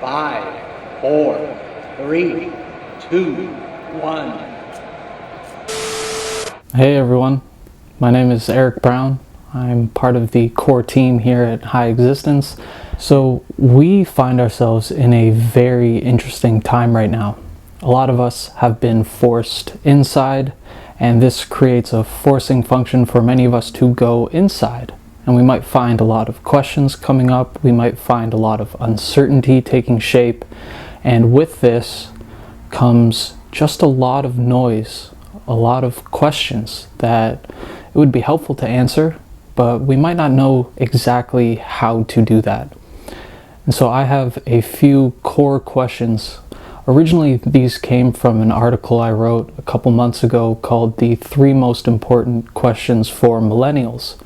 5, 4, 3, 2, 1. Hey everyone, my name is Eric Brown. I'm part of the core team here at HighExistence. So we find ourselves in a very interesting time right now. A lot of us have been forced inside, and this creates a forcing function for many of us to go inside. And we might find a lot of questions coming up, we might find a lot of uncertainty taking shape, and with this comes just a lot of noise, a lot of questions that it would be helpful to answer, but we might not know exactly how to do that. And so I have a few core questions. Originally, these came from an article I wrote a couple months ago called The 3 Most Important Questions for Millennials.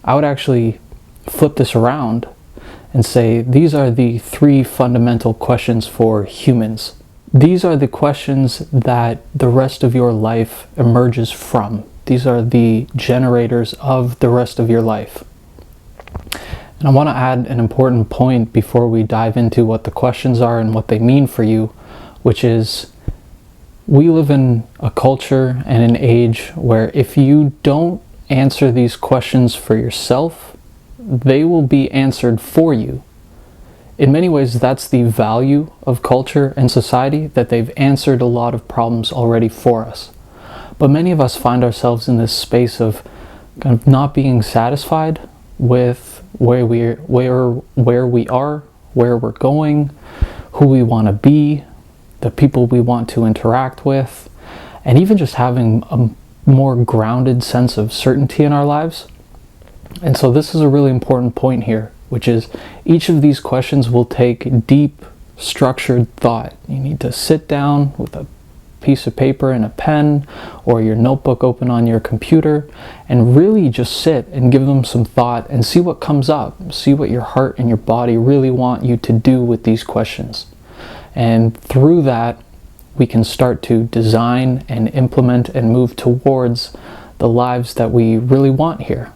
I would actually flip this around and say these are the 3 fundamental questions for humans. These are the questions that the rest of your life emerges from. These are the generators of the rest of your life. And I want to add an important point before we dive into what the questions are and what they mean for you, which is we live in a culture and an age where if you don't answer these questions for yourself, they will be answered for you. In many ways, that's the value of culture and society, that they've answered a lot of problems already for us. But many of us find ourselves in this space of kind of not being satisfied with where we are, where we're going, who we want to be, the people we want to interact with, and even just having a more grounded sense of certainty in our lives. And so this is a really important point here, which is each of these questions will take deep, structured thought. You need to sit down with a piece of paper and a pen or your notebook open on your computer and really just sit and give them some thought and see what comes up. See what your heart and your body really want you to do with these questions. And through that, we can start to design and implement and move towards the lives that we really want here.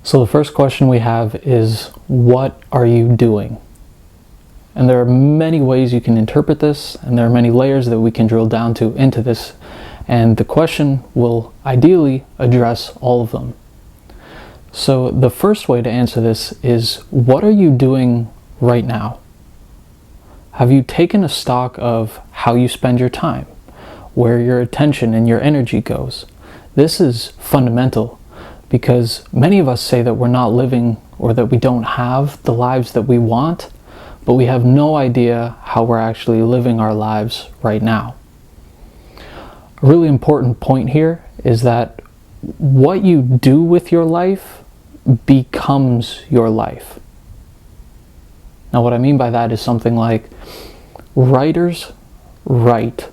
So the first question we have is, what are you doing? And there are many ways you can interpret this, and there are many layers that we can drill down to into this, and the question will ideally address all of them. So the first way to answer this is, what are you doing right now? Have you taken a stock of how you spend your time, where your attention and your energy goes? This is fundamental because many of us say that we're not living or that we don't have the lives that we want, but we have no idea how we're actually living our lives right now. A really important point here is that what you do with your life becomes your life. Now, what I mean by that is something like writers write.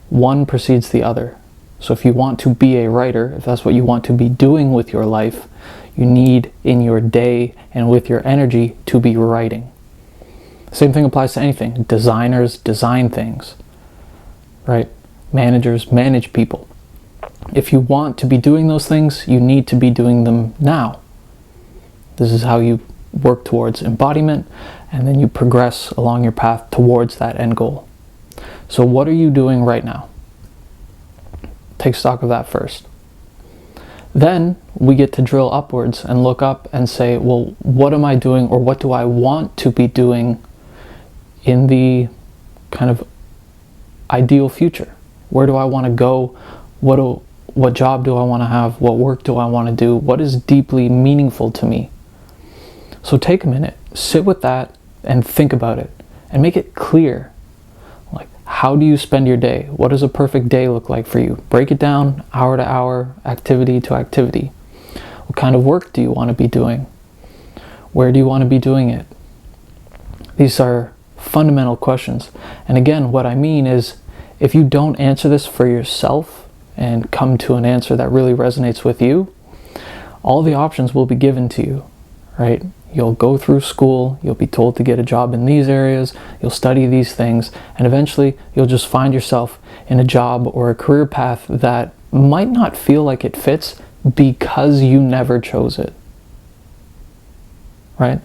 One precedes the other. So if you want to be a writer, if that's what you want to be doing with your life, you need in your day and with your energy to be writing. Same thing applies to anything. Designers design things, right? Managers manage people. If you want to be doing those things, you need to be doing them now. This is how you work towards embodiment, and then you progress along your path towards that end goal. So what are you doing right now? Take stock of that first. Then we get to drill upwards and look up and say, well, what am I doing, or what do I want to be doing in the kind of ideal future? Where do I want to go? What job do I want to have? What work do I want to do? What is deeply meaningful to me? So take a minute, sit with that and think about it and make it clear. Like, how do you spend your day? What does a perfect day look like for you? Break it down hour to hour, activity to activity. What kind of work do you want to be doing? Where do you want to be doing it? These are fundamental questions. And again, what I mean is, if you don't answer this for yourself and come to an answer that really resonates with you, all the options will be given to you, right? You'll go through school, you'll be told to get a job in these areas, you'll study these things, and eventually you'll just find yourself in a job or a career path that might not feel like it fits because you never chose it, right?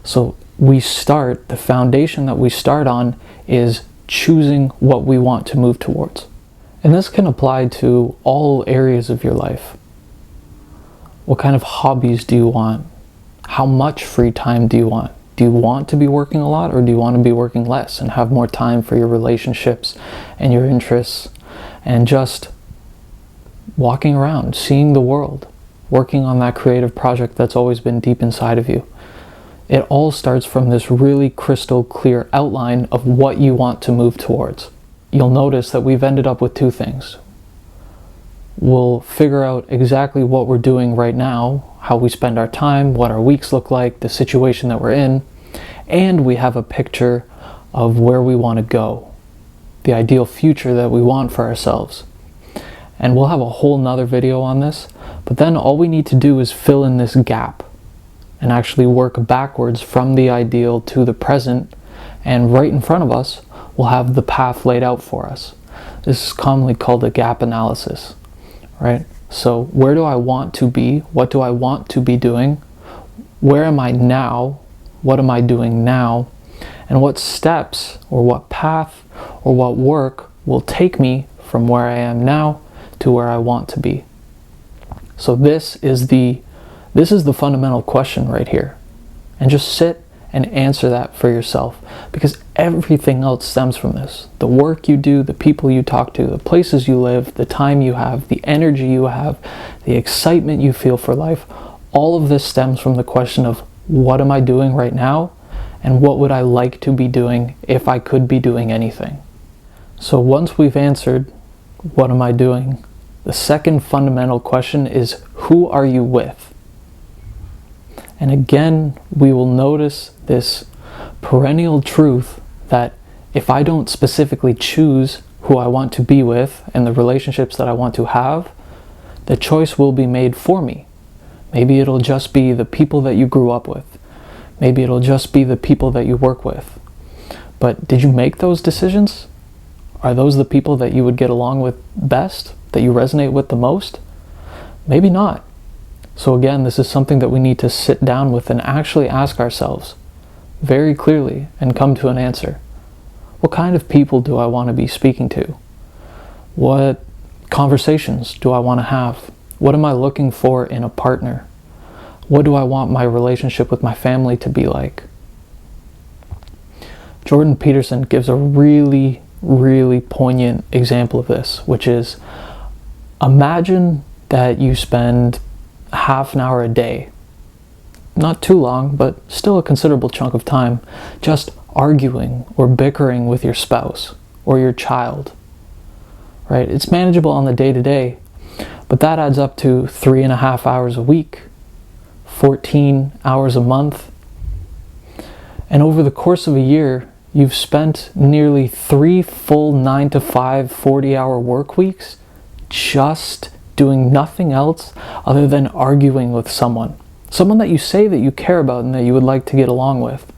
So the foundation that we start on is choosing what we want to move towards. And this can apply to all areas of your life. What kind of hobbies do you want? How much free time do you want? Do you want to be working a lot, or do you want to be working less and have more time for your relationships and your interests and just walking around, seeing the world, working on that creative project that's always been deep inside of you? It all starts from this really crystal clear outline of what you want to move towards. You'll notice that we've ended up with two things. We'll figure out exactly what we're doing right now, how we spend our time, what our weeks look like, the situation that we're in, and we have a picture of where we want to go, the ideal future that we want for ourselves. And we'll have a whole nother video on this, but then all we need to do is fill in this gap and actually work backwards from the ideal to the present, and right in front of us, we'll have the path laid out for us. This is commonly called a gap analysis. Right? So where do I want to be? What do I want to be doing? Where am I now? What am I doing now? And what steps or what path or what work will take me from where I am now to where I want to be? So this is the fundamental question right here. And just sit and answer that for yourself, because everything else stems from this. The work you do, the people you talk to, the places you live, the time you have, the energy you have, the excitement you feel for life, all of this stems from the question of what am I doing right now, and what would I like to be doing if I could be doing anything? So once we've answered what am I doing, the second fundamental question is who are you with? And again, we will notice this perennial truth that if I don't specifically choose who I want to be with and the relationships that I want to have, the choice will be made for me. Maybe it'll just be the people that you grew up with. Maybe it'll just be the people that you work with. But did you make those decisions? Are those the people that you would get along with best, that you resonate with the most? Maybe not. So again, this is something that we need to sit down with and actually ask ourselves very clearly and come to an answer. What kind of people do I want to be speaking to? What conversations do I want to have? What am I looking for in a partner? What do I want my relationship with my family to be like? Jordan Peterson gives a really, really poignant example of this, which is imagine that you spend half an hour a day, not too long, but still a considerable chunk of time, just arguing or bickering with your spouse or your child, right? It's manageable on the day-to-day, but that adds up to 3.5 hours a week, 14 hours a month. And over the course of a year, you've spent nearly 3 full 9-to-5, 40-hour work weeks just doing nothing else other than arguing with someone that you say that you care about and that you would like to get along with.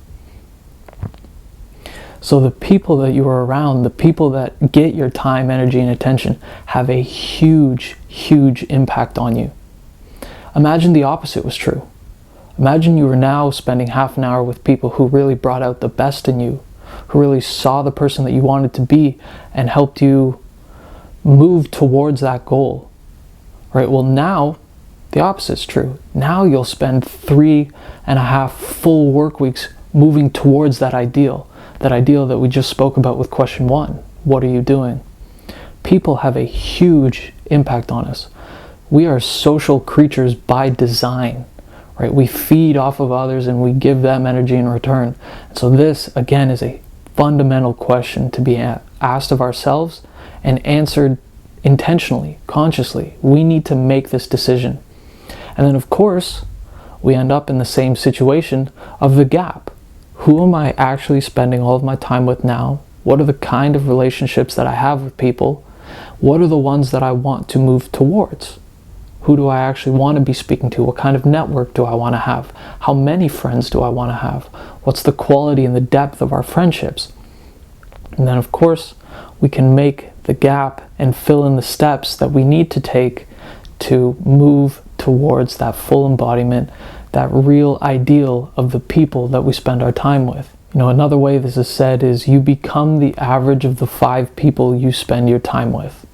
So the people that you are around, the people that get your time, energy, and attention have a huge, huge impact on you. Imagine the opposite was true. Imagine you were now spending half an hour with people who really brought out the best in you, who really saw the person that you wanted to be and helped you move towards that goal. Right, well now, the opposite's true. Now you'll spend 3.5 full work weeks moving towards that ideal that we just spoke about with question 1. What are you doing? People have a huge impact on us. We are social creatures by design, right? We feed off of others and we give them energy in return. So this, again, is a fundamental question to be asked of ourselves and answered intentionally, consciously. We need to make this decision. And then of course, we end up in the same situation of the gap. Who am I actually spending all of my time with now? What are the kind of relationships that I have with people? What are the ones that I want to move towards? Who do I actually want to be speaking to? What kind of network do I want to have? How many friends do I want to have? What's the quality and the depth of our friendships? And then of course, we can make the gap and fill in the steps that we need to take to move towards that full embodiment, that real ideal of the people that we spend our time with. Another way this is said is you become the average of the 5 people you spend your time with.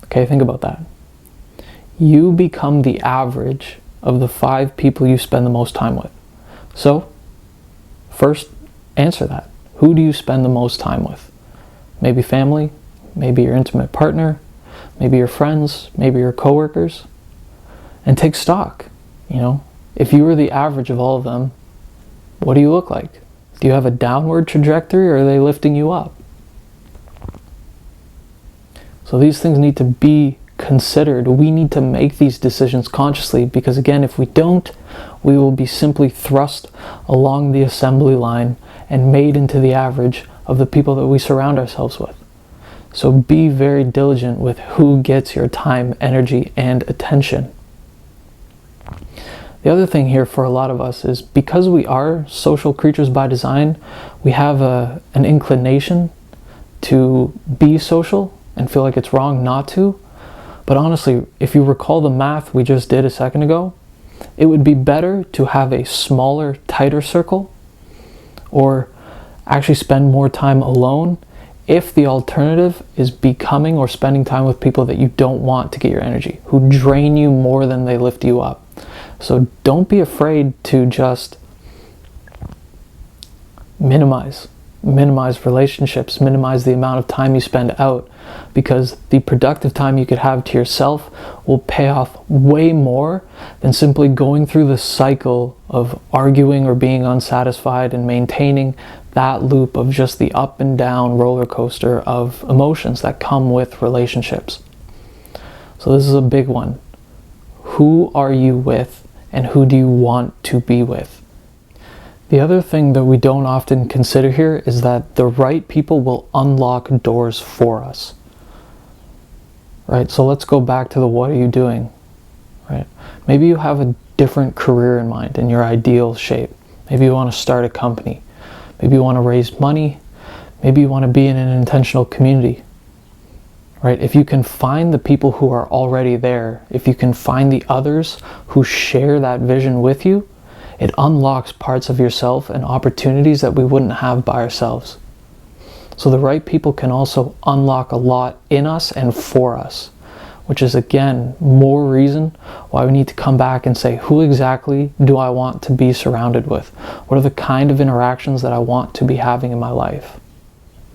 Okay, think about that. You become the average of the 5 people you spend the most time with. So, first, answer that. Who do you spend the most time with? Maybe family, maybe your intimate partner, maybe your friends, maybe your coworkers. And take stock. If you were the average of all of them, what do you look like? Do you have a downward trajectory, or are they lifting you up? So these things need to be considered. We need to make these decisions consciously, because again, if we don't, we will be simply thrust along the assembly line and made into the average of the people that we surround ourselves with. So be very diligent with who gets your time, energy, and attention. The other thing here for a lot of us is because we are social creatures by design, we have an inclination to be social and feel like it's wrong not to. But honestly, if you recall the math we just did a second ago, it would be better to have a smaller, tighter circle, or actually spend more time alone if the alternative is becoming or spending time with people that you don't want to get your energy, who drain you more than they lift you up. So don't be afraid to just minimize relationships, minimize the amount of time you spend out, because the productive time you could have to yourself will pay off way more than simply going through the cycle of arguing or being unsatisfied and maintaining that loop of just the up and down roller coaster of emotions that come with relationships. So this is a big one. Who are you with, and who do you want to be with? The other thing that we don't often consider here is that the right people will unlock doors for us. Right? So let's go back to the what are you doing? Right? Maybe you have a different career in mind in your ideal shape. Maybe you want to start a company. Maybe you want to raise money. Maybe you want to be in an intentional community. Right? If you can find the people who are already there, if you can find the others who share that vision with you, it unlocks parts of yourself and opportunities that we wouldn't have by ourselves. So the right people can also unlock a lot in us and for us, which is again more reason why we need to come back and say, who exactly do I want to be surrounded with? What are the kind of interactions that I want to be having in my life?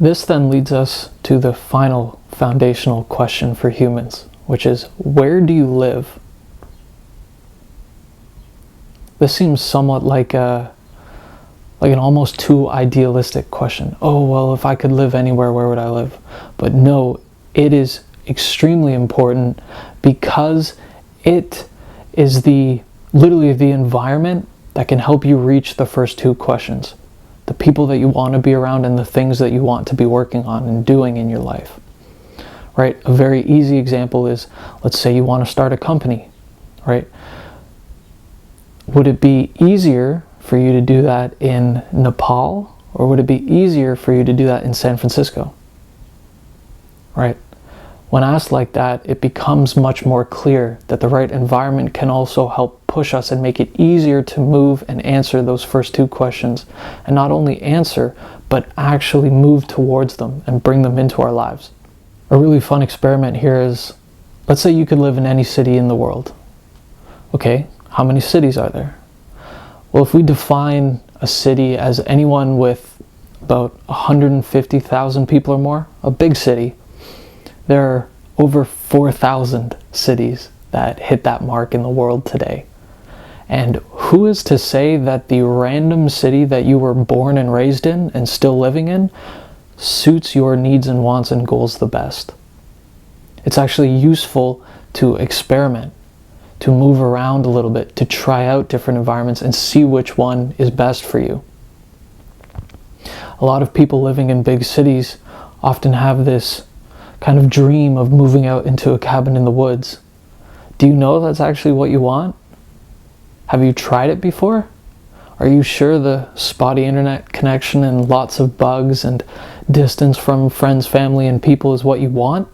This then leads us to the final foundational question for humans, which is, where do you live? This seems somewhat like an almost too idealistic question. Oh, well, if I could live anywhere, where would I live? But no, it is extremely important, because it is literally the environment that can help you reach the first 2 questions. The people that you want to be around and the things that you want to be working on and doing in your life. Right? A very easy example is, let's say you want to start a company, right? Would it be easier for you to do that in Nepal, or would it be easier for you to do that in San Francisco? Right? When asked like that, it becomes much more clear that the right environment can also help push us and make it easier to move and answer those first 2 questions. And not only answer, but actually move towards them and bring them into our lives. A really fun experiment here is, let's say you could live in any city in the world. Okay, how many cities are there? Well, if we define a city as anyone with about 150,000 people or more, a big city, there are over 4,000 cities that hit that mark in the world today. And who is to say that the random city that you were born and raised in and still living in suits your needs and wants and goals the best? It's actually useful to experiment, to move around a little bit, to try out different environments and see which one is best for you. A lot of people living in big cities often have this kind of dream of moving out into a cabin in the woods. Do you know that's actually what you want? Have you tried it before? Are you sure the spotty internet connection and lots of bugs and distance from friends, family, and people is what you want?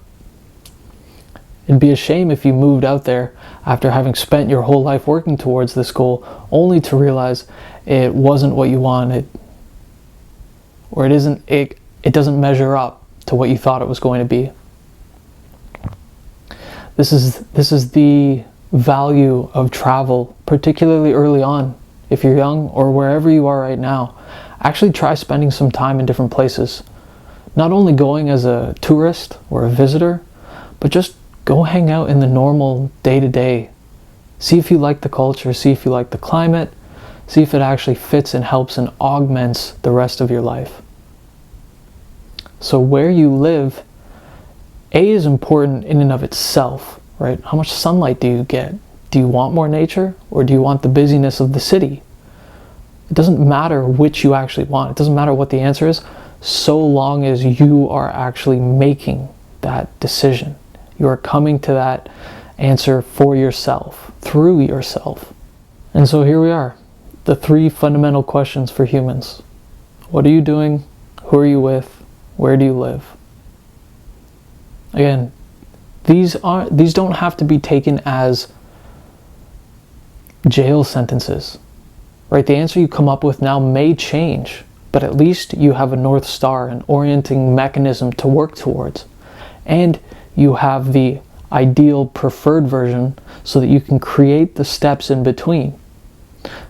It'd be a shame if you moved out there after having spent your whole life working towards this goal only to realize it wasn't what you wanted, or it doesn't measure up to what you thought it was going to be. This is the value of travel, particularly early on. If you're young or wherever you are right now, actually try spending some time in different places. Not only going as a tourist or a visitor, but just go hang out in the normal day-to-day. See if you like the culture, see if you like the climate, see if it actually fits and helps and augments the rest of your life. So where you live, A, is important in and of itself, right? How much sunlight do you get? Do you want more nature, or do you want the busyness of the city? It doesn't matter which you actually want. It doesn't matter what the answer is, so long as you are actually making that decision. You are coming to that answer for yourself, through yourself. And so here we are, the 3 fundamental questions for humans. What are you doing? Who are you with? Where do you live? Again, these don't have to be taken as jail sentences, right? The answer you come up with now may change, but at least you have a North Star, an orienting mechanism to work towards. And you have the ideal preferred version so that you can create the steps in between.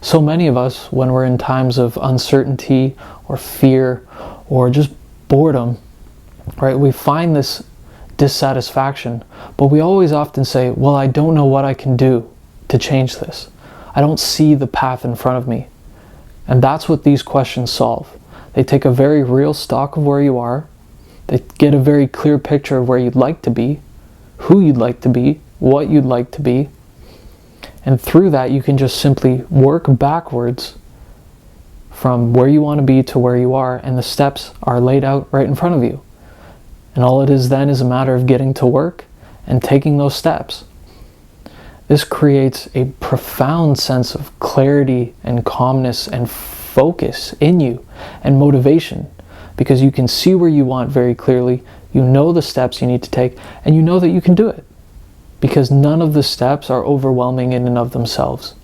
So many of us, when we're in times of uncertainty or fear or just boredom, right, we find this dissatisfaction, but we always often say, well, I don't know what I can do to change this. I don't see the path in front of me. And that's what these questions solve. They take a very real stock of where you are. They get a very clear picture of where you'd like to be, who you'd like to be, what you'd like to be. And through that, you can just simply work backwards from where you want to be to where you are, and the steps are laid out right in front of you. And all it is then is a matter of getting to work and taking those steps. This creates a profound sense of clarity and calmness and focus in you and motivation, because you can see where you want very clearly, you know the steps you need to take, and you know that you can do it, because none of the steps are overwhelming in and of themselves.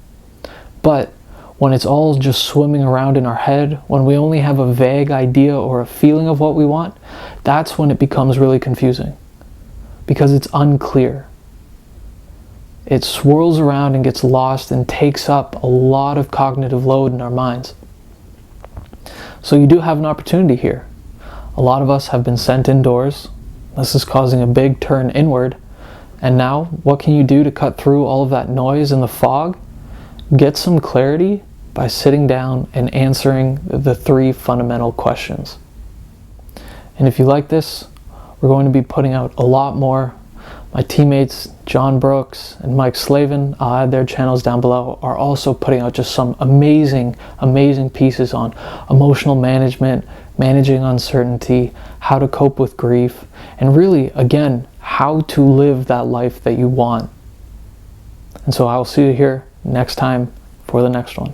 But when it's all just swimming around in our head, when we only have a vague idea or a feeling of what we want, that's when it becomes really confusing, because it's unclear. It swirls around and gets lost and takes up a lot of cognitive load in our minds. So you do have an opportunity here. A lot of us have been sent indoors. This is causing a big turn inward. And now, what can you do to cut through all of that noise and the fog? Get some clarity by sitting down and answering the 3 fundamental questions. And if you like this, we're going to be putting out a lot more. My teammates, John Brooks and Mike Slavin, I'll add their channels down below, are also putting out just some amazing, amazing pieces on emotional management, managing uncertainty, how to cope with grief, and really, again, how to live that life that you want. And so I'll see you here next time for the next one.